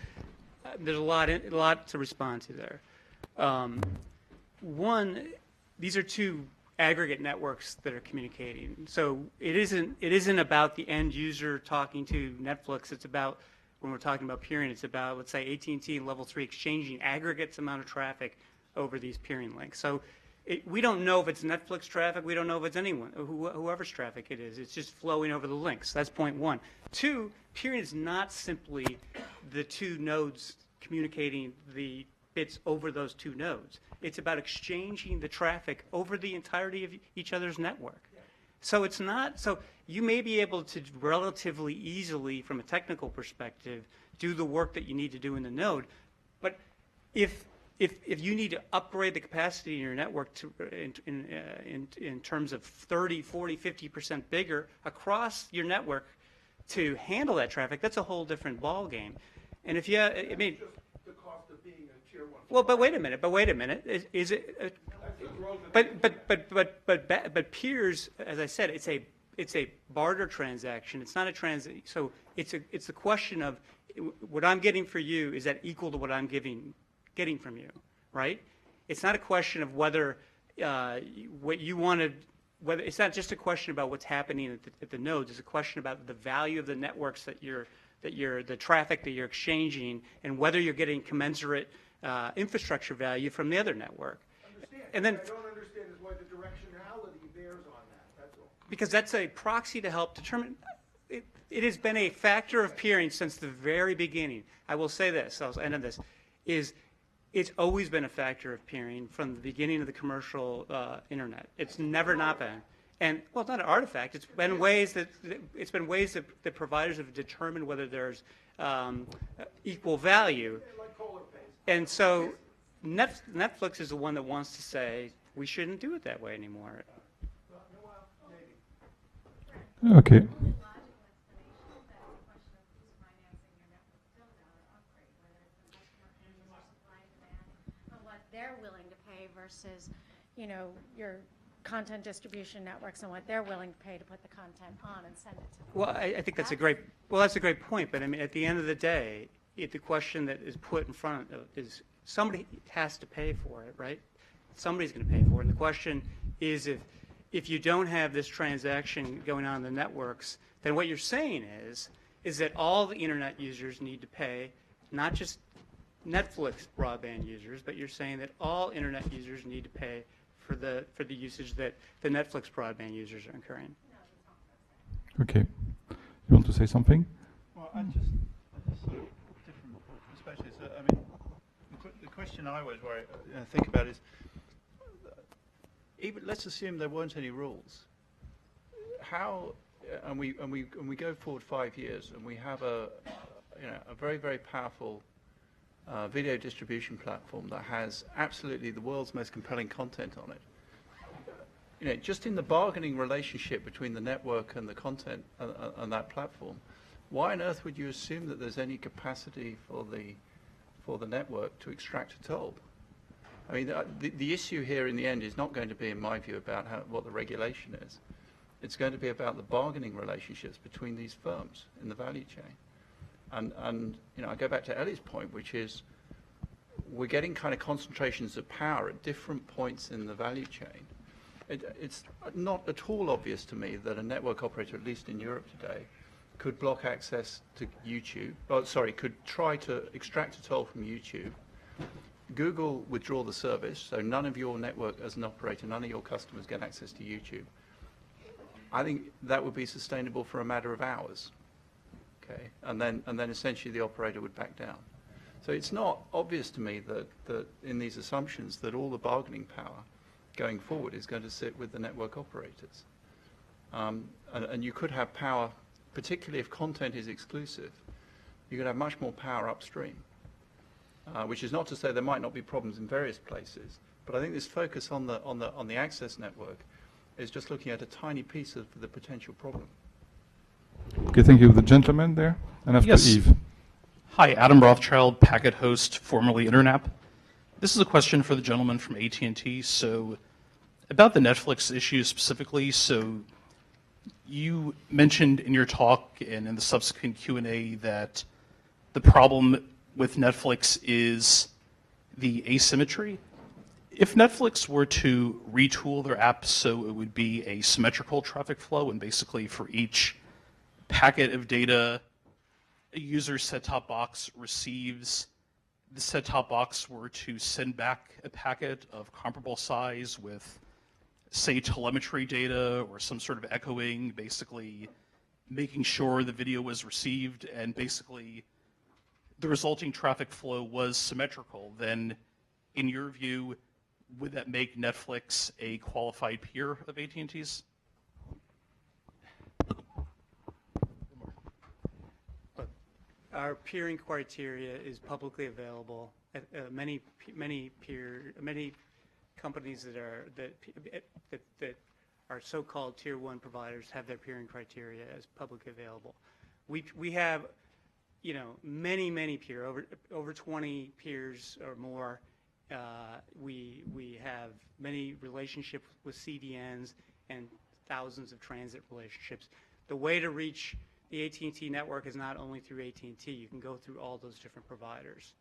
There's a lot to respond to there. One, these are two aggregate networks that are communicating. So it isn't about the end user talking to Netflix. It's about, when we're talking about peering, it's about, let's say, AT&T and Level 3 exchanging aggregates amount of traffic over these peering links. So we don't know if it's Netflix traffic. We don't know if it's anyone, whoever's traffic it is. It's just flowing over the links. That's point one. Two, peering is not simply the two nodes communicating the bits over those two nodes. It's about exchanging the traffic over the entirety of each other's network. So it's not, so you may be able to relatively easily, from a technical perspective, do the work that you need to do in the node. But if you need to upgrade the capacity in your network to, in terms of 30, 40, 50% bigger across your network to handle that traffic, that's a whole different ballgame. And if you, I mean, The cost of being a tier 1. well, but wait a minute. Is it? But peers, as I said, it's a barter transaction. It's not a So it's a question of, what I'm getting for you, is that equal to what I'm getting from you, right? It's not a question of whether what you wanted. Whether it's not just a question about what's happening at the nodes. It's a question about the value of the networks the traffic that you're exchanging, and whether you're getting commensurate infrastructure value from the other network. And then, what I don't understand is why the directionality bears on that. That's all. because that's a proxy to help determine. It has been a factor of peering since the very beginning. I will say this. I'll end on this. It's always been a factor of peering from the beginning of the commercial internet. It's never not been. And, well, it's not an artifact. It's been ways that providers have determined whether there's equal value. And so Netflix is the one that wants to say we shouldn't do it that way anymore. Okay. They're willing to pay versus, your content distribution networks and what they're willing to pay to put the content on and send it to them. Well, I think that's a great point. But I mean, at the end of the day, the question that is put in front of is somebody has to pay for it, right? Somebody's going to pay for it. And the question is, if you don't have this transaction going on in the networks, then what you're saying is that all the internet users need to pay, not just Netflix broadband users, but you're saying that all internet users need to pay for the usage that the Netflix broadband users are incurring. Okay. You want to say something? Well, I just sort of different perspectives. I mean, the question I always think about is, even let's assume there weren't any rules. How, and we go forward 5 years, and we have a very, very powerful video distribution platform that has absolutely the world's most compelling content on it. Just in the bargaining relationship between the network and the content on that platform, why on earth would you assume that there's any capacity for the network to extract a toll? I mean, the issue here in the end is not going to be, in my view, about what the regulation is. It's going to be about the bargaining relationships between these firms in the value chain. And I go back to Ellie's point, which is we're getting kind of concentrations of power at different points in the value chain. It's not at all obvious to me that a network operator, at least in Europe today, could block access to YouTube, could try to extract a toll from YouTube. Google withdraw the service, so none of your network as an operator, none of your customers get access to YouTube. I think that would be sustainable for a matter of hours. Okay, and then essentially the operator would back down. So it's not obvious to me that in these assumptions that all the bargaining power going forward is going to sit with the network operators. And you could have power, particularly if content is exclusive, you could have much more power upstream, which is not to say there might not be problems in various places, but I think this focus on the access network is just looking at a tiny piece of the potential problem. Okay, thank you. The gentleman there, and after Yes. Eve. Hi, Adam Rothschild, packet host, formerly Internap. This is a question for the gentleman from AT&T. So, about the Netflix issue specifically, so you mentioned in your talk and in the subsequent Q&A that the problem with Netflix is the asymmetry. If Netflix were to retool their app so it would be a symmetrical traffic flow, and basically for each packet of data a user's set-top box receives, the set-top box were to send back a packet of comparable size with, say, telemetry data or some sort of echoing, basically making sure the video was received and basically the resulting traffic flow was symmetrical, then in your view, would that make Netflix a qualified peer of AT&T's? Our peering criteria is publicly available. Many companies that are so-called tier one providers have their peering criteria as publicly available. We have, many peer over 20 peers or more. We have many relationships with CDNs and thousands of transit relationships. The way to reach the AT&T network is not only through AT&T. You can go through all those different providers.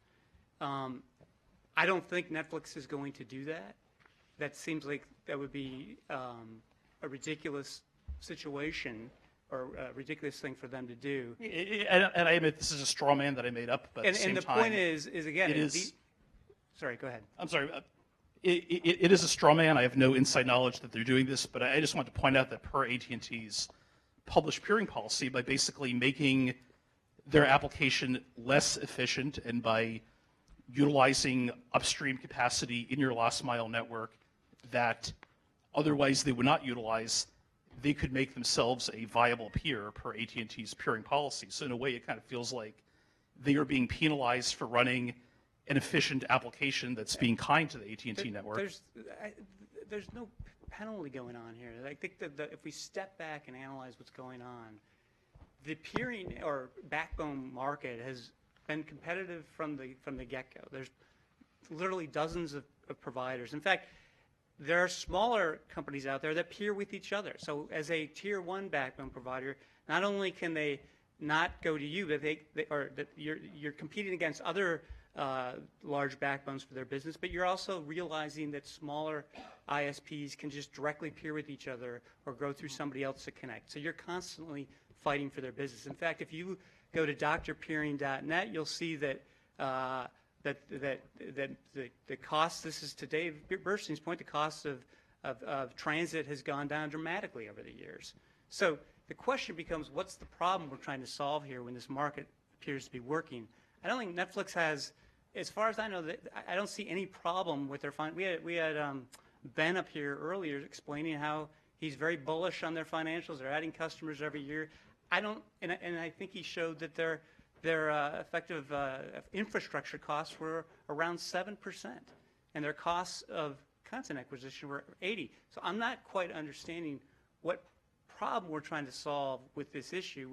I don't think Netflix is going to do that. That seems like that would be a ridiculous situation or a ridiculous thing for them to do. And I admit this is a straw man that I made up, but at the same time, point is again, it is. Sorry, go ahead. I'm sorry. It is a straw man. I have no inside knowledge that they're doing this, but I just want to point out that per AT&T's published peering policy, by basically making their application less efficient and by utilizing upstream capacity in your last mile network that otherwise they would not utilize, they could make themselves a viable peer per AT&T's peering policy. So in a way, it kind of feels like they are being penalized for running an efficient application that's being kind to the AT&T network. There's no penalty going on here. I think that if we step back and analyze what's going on, the peering or backbone market has been competitive from the get-go. There's literally dozens of providers. In fact, there are smaller companies out there that peer with each other. So as a tier one backbone provider, not only can they not go to you, but you're competing against other large backbones for their business, but you're also realizing that smaller ISPs can just directly peer with each other or go through somebody else to connect. So you're constantly fighting for their business. In fact, if you go to drpeering.net, you'll see that the cost, this is to Dave Burstein's point, the cost of transit has gone down dramatically over the years. So the question becomes, what's the problem we're trying to solve here when this market appears to be working? I don't think Netflix has, as far as I know, I don't see any problem with their we had Ben up here earlier explaining how he's very bullish on their financials. They're adding customers every year. And I think he showed that their effective infrastructure costs were around 7%, and their costs of content acquisition were 80. So I'm not quite understanding what problem we're trying to solve with this issue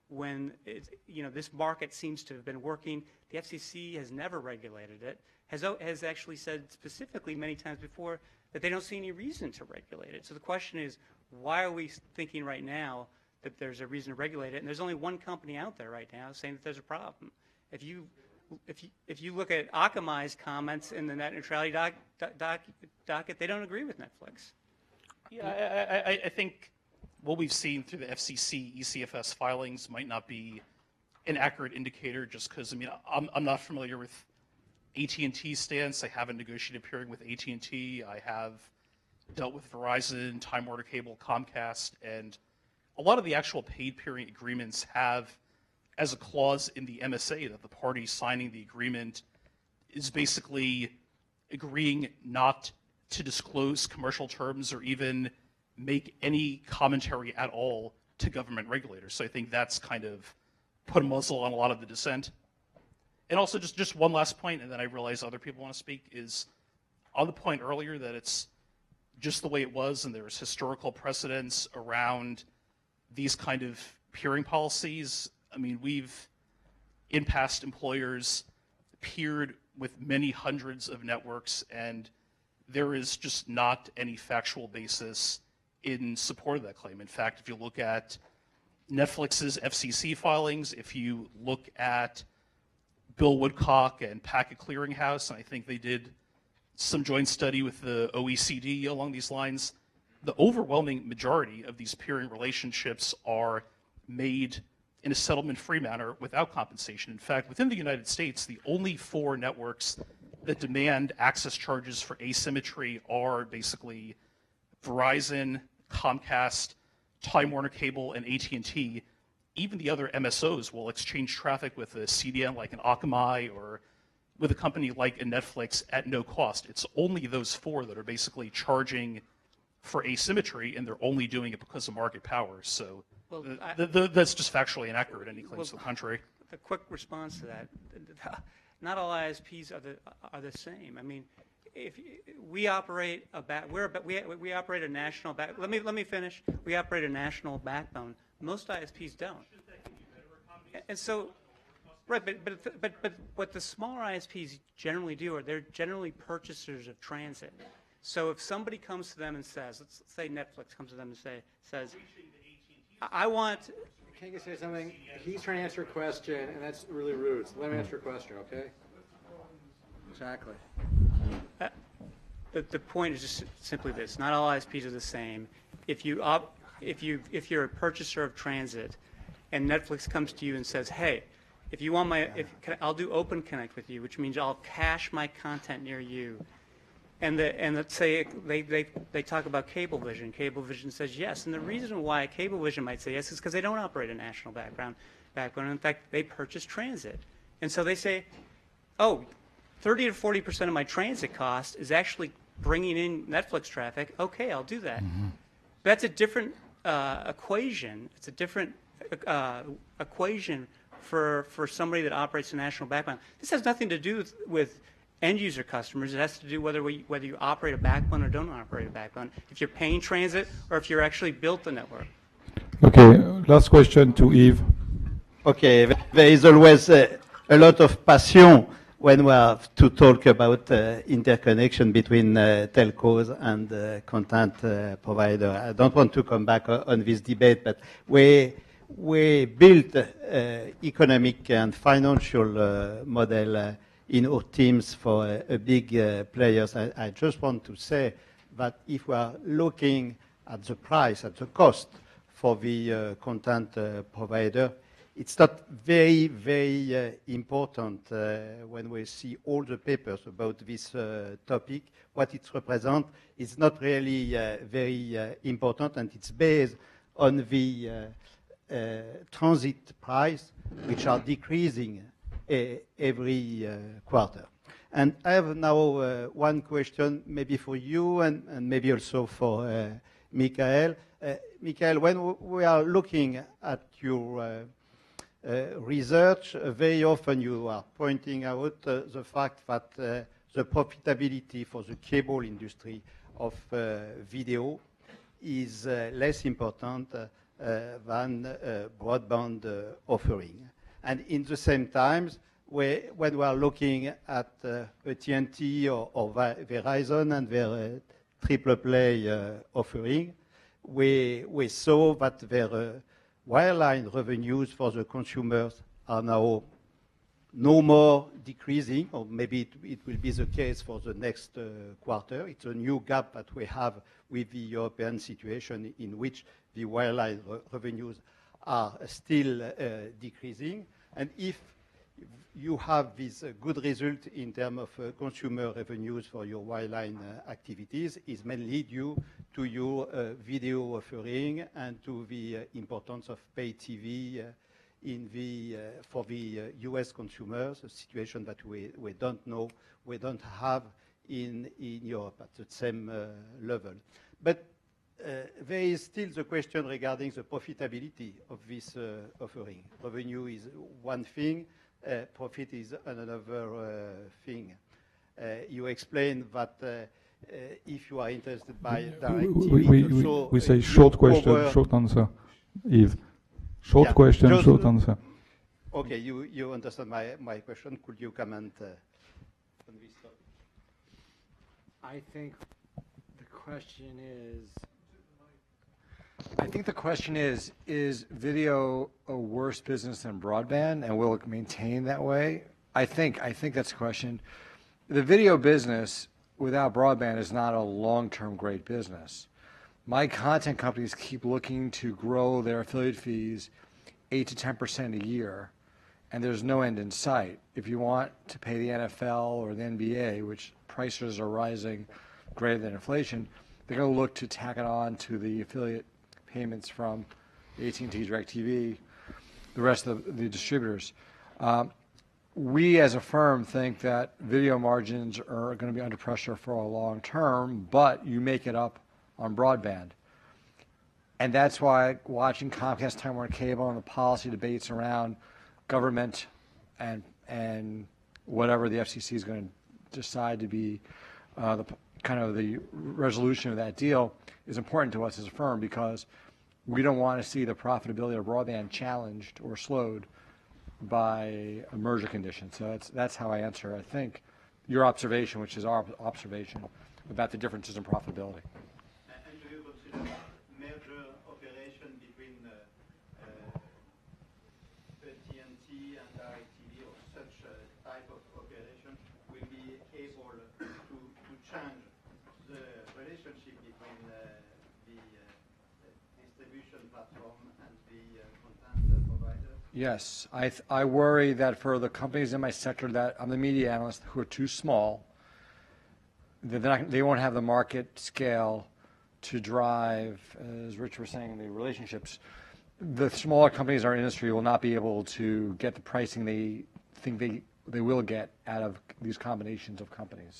when it's, this market seems to have been working. The FCC has never regulated it, has actually said specifically many times before that they don't see any reason to regulate it. So the question is, why are we thinking right now that there's a reason to regulate it? And there's only one company out there right now saying that there's a problem. If you look at Akamai's comments in the net neutrality docket, they don't agree with Netflix. Yeah, I think what we've seen through the FCC ECFS filings might not be an accurate indicator, just because I'm not familiar with AT&T's stance. I haven't negotiated peering with AT&T. I have dealt with Verizon, Time Warner Cable, Comcast, and a lot of the actual paid peering agreements have as a clause in the MSA that the party signing the agreement is basically agreeing not to disclose commercial terms or even make any commentary at all to government regulators. So I think that's kind of put a muzzle on a lot of the dissent. And also just one last point, and then I realize other people want to speak, is on the point earlier that it's just the way it was and there's historical precedents around these kind of peering policies. I mean, we've, in past, employers peered with many hundreds of networks, and there is just not any factual basis in support of that claim. In fact, if you look at Netflix's FCC filings, if you look at Bill Woodcock and Packet Clearinghouse, and I think they did some joint study with the OECD along these lines, the overwhelming majority of these peering relationships are made in a settlement-free manner without compensation. In fact, within the United States, the only 4 networks that demand access charges for asymmetry are basically Verizon, Comcast, Time Warner Cable, and AT&T. Even the other MSOs will exchange traffic with a CDN like an Akamai or with a company like a Netflix at no cost. It's only those 4 that are basically charging for asymmetry, and they're only doing it because of market power. So Well, that's just factually inaccurate. Any claims to the contrary? A quick response to that. Not all ISPs are the same. I mean, if we operate we operate a national back. Let me finish. We operate a national backbone. Most ISPs don't. And so, right, but what the smaller ISPs generally do are they're generally purchasers of transit. So if somebody comes to them and says, let's say Netflix comes to them and says, I want. Can you say something? He's trying to answer a question, and that's really rude. So let me answer a question, okay? Exactly. The point is just simply this: not all ISPs are the same. If you're a purchaser of transit, and Netflix comes to you and says, "Hey, if you want I'll do Open Connect with you, which means I'll cache my content near you." And let's say they talk about Cablevision. Cablevision says yes, and the reason why Cablevision might say yes is because they don't operate a national backbone. In fact, they purchase transit, and so they say, "Oh, 30 to 40% of my transit cost is actually bringing in Netflix traffic. Okay, I'll do that." Mm-hmm. That's a different equation. It's a different equation for somebody that operates a national backbone. This has nothing to do with end user customers. It has to do whether you operate a backbone or don't operate a backbone, if you're paying transit or if you're actually built the network. Okay, last question to Yves. Okay, there is always a lot of passion when we have to talk about interconnection between telcos and content provider. I don't want to come back on this debate, but we built economic and financial model in our teams for a big players. I just want to say that if we are looking at the price, at the cost for the content provider, it's not very, very important when we see all the papers about this topic. What it represents is not really very important, and it's based on the transit price, which are decreasing every quarter. And I have now one question, maybe for you and maybe also for Michael. Michael, when we are looking at your research, very often you are pointing out the fact that the profitability for the cable industry of video is less important than broadband offering. And in the same times, when we are looking at AT&T or Verizon and their triple play offering, we saw that their wireline revenues for the consumers are now no more decreasing, or maybe it will be the case for the next quarter. It's a new gap that we have with the European situation in which the wireline revenues are still decreasing. And if you have this good result in terms of consumer revenues for your wireline activities, is mainly due to your video offering and to the importance of pay TV for the US consumers, a situation that we don't know, we don't have in Europe at the same level. But there is still the question regarding the profitability of this offering. Revenue is one thing, profit is another thing. You explained that if you are interested by direct we say short question, short answer. Yves, short question, short answer. Okay, you understand my question. Could you comment on this topic? I think the question is video a worse business than broadband, and will it maintain that way? I think that's the question. The video business without broadband is not a long-term great business. My content companies keep looking to grow their affiliate fees 8 to 10% a year, and there's no end in sight. If you want to pay the NFL or the NBA, which prices are rising greater than inflation, they're going to look to tack it on to the affiliate payments from AT&T, DirecTV, the rest of the distributors. We as a firm think that video margins are going to be under pressure for a long term, but you make it up on broadband. And that's why watching Comcast, Time Warner Cable, and the policy debates around government and whatever the FCC is going to decide to be the kind of the resolution of that deal is important to us as a firm, because we don't want to see the profitability of broadband challenged or slowed by a merger condition. So that's how I answer, I think, your observation, which is our observation about the differences in profitability. And do you consider merger operation between AT&T and DirecTV or such a type of operation will be able to change the relationship between the distribution platform and the content provider? Yes, I worry that for the companies in my sector that I'm the media analyst who are too small, they won't have the market scale to drive, as Rich was saying, the relationships. The smaller companies in our industry will not be able to get the pricing they think they will get out of these combinations of companies.